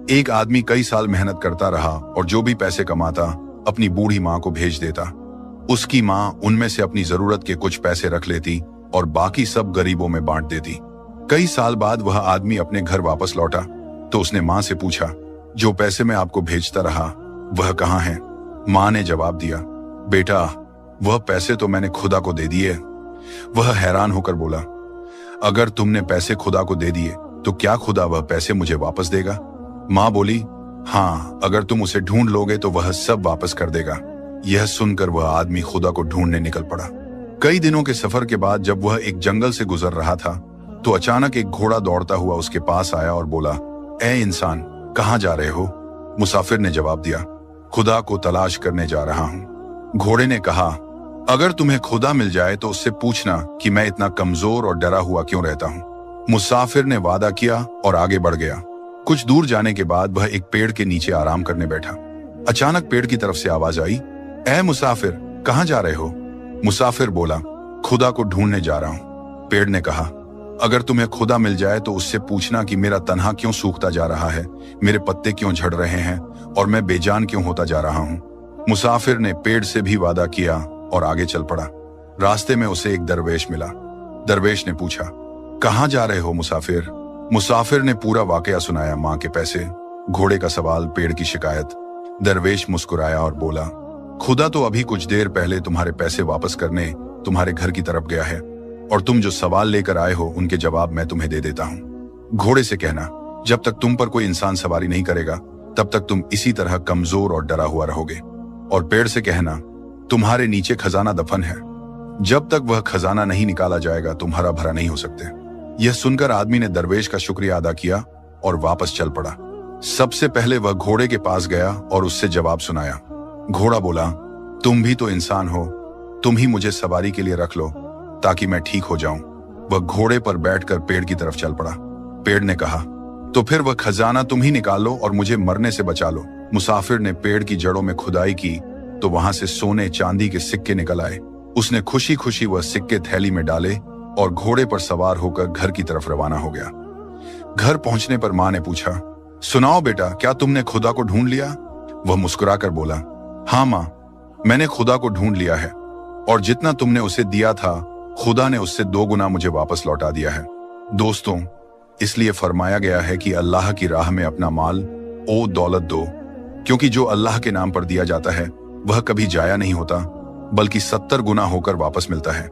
एक आदमी कई साल मेहनत करता रहा और जो भी पैसे कमाता अपनी बूढ़ी माँ को भेज देता। उसकी माँ उनमें से अपनी जरूरत के कुछ पैसे रख लेती और बाकी सब गरीबों में बांट देती। कई साल बाद वह आदमी अपने घर वापस लौटा तो उसने माँ से पूछा, जो पैसे मैं आपको भेजता रहा वह कहाँ हैं? माँ ने जवाब दिया, बेटा वह पैसे तो मैंने खुदा को दे दिए। वह हैरान होकर बोला, अगर तुमने पैसे खुदा को दे दिए तो क्या खुदा वह पैसे मुझे वापस देगा? माँ बोली, हाँ, अगर तुम उसे ढूंढ लोगे तो वह सब वापस कर देगा। यह सुनकर वह आदमी खुदा को ढूंढने निकल पड़ा। कई दिनों के सफर के बाद जब वह एक जंगल से गुजर रहा था तो अचानक एक घोड़ा दौड़ता हुआ उसके पास आया और बोला, ए इंसान, कहाँ जा रहे हो? मुसाफिर ने जवाब दिया, खुदा को तलाश करने जा रहा हूँ। घोड़े ने कहा, अगर तुम्हें खुदा मिल जाए तो उससे पूछना कि मैं इतना कमजोर और डरा हुआ क्यों रहता हूँ। मुसाफिर ने वादा किया और आगे बढ़ गया। कुछ दूर जाने के बाद वह एक पेड़ के नीचे आराम करने बैठा। अचानक पेड़ की तरफ से आवाज आई, ए मुसाफिर, कहाँ जा रहे हो? मुसाफिर बोला, खुदा को ढूंढने जा रहा हूँ। पेड़ ने कहा, अगर तुम्हें खुदा मिल जाए तो उससे पूछना कि मेरा तन्हा क्यों सूखता जा रहा है, मेरे पत्ते क्यों झड़ रहे हैं और मैं बेजान क्यों होता जा रहा हूँ। मुसाफिर ने पेड़ से भी वादा किया और आगे चल पड़ा। रास्ते में उसे एक दरवेश मिला। दरवेश ने पूछा, कहाँ जा रहे हो मुसाफिर? मुसाफिर ने पूरा वाकया सुनाया, माँ के पैसे, घोड़े का सवाल, पेड़ की शिकायत। दरवेश मुस्कुराया और बोला, खुदा तो अभी कुछ देर पहले तुम्हारे पैसे वापस करने तुम्हारे घर की तरफ गया है और तुम जो सवाल लेकर आए हो उनके जवाब मैं तुम्हें दे देता हूँ। घोड़े से कहना, जब तक तुम पर कोई इंसान सवारी नहीं करेगा तब तक तुम इसी तरह कमजोर और डरा हुआ रहोगे। और पेड़ से कहना, तुम्हारे नीचे खजाना दफन है, जब तक वह खजाना नहीं निकाला जाएगा तुम हरा भरा नहीं हो सकते। यह सुनकर आदमी ने दरवेश का शुक्रिया अदा किया और वापस चल पड़ा। सबसे पहले वह घोड़े के पास गया और उससे जवाब सुनाया। घोड़ा बोला, तुम भी तो इंसान हो, तुम ही मुझे सवारी के लिए रख लो ताकि मैं ठीक हो जाऊं। वह घोड़े पर बैठकर पेड़ की तरफ चल पड़ा। पेड़ ने कहा, तो फिर वह खजाना तुम ही निकाल लो और मुझे मरने से बचा लो। मुसाफिर ने पेड़ की जड़ों में खुदाई की तो वहां से सोने चांदी के सिक्के निकल आए। उसने खुशी खुशी वह सिक्के थैली में डाले और घोड़े पर सवार होकर घर की तरफ रवाना हो गया। घर पहुंचने पर माँ ने पूछा, सुनाओ बेटा, क्या तुमने खुदा को ढूंढ लिया? वह मुस्कुराकर बोला, हाँ माँ, मैंने खुदा को ढूंढ लिया है और जितना तुमने उसे दिया था खुदा ने उससे 2 गुना मुझे वापस लौटा दिया है। दोस्तों, इसलिए फरमाया गया है कि अल्लाह की राह में अपना माल ओ दौलत दो, क्योंकि जो अल्लाह के नाम पर दिया जाता है वह कभी जाया नहीं होता बल्कि 70 गुना होकर वापस मिलता है।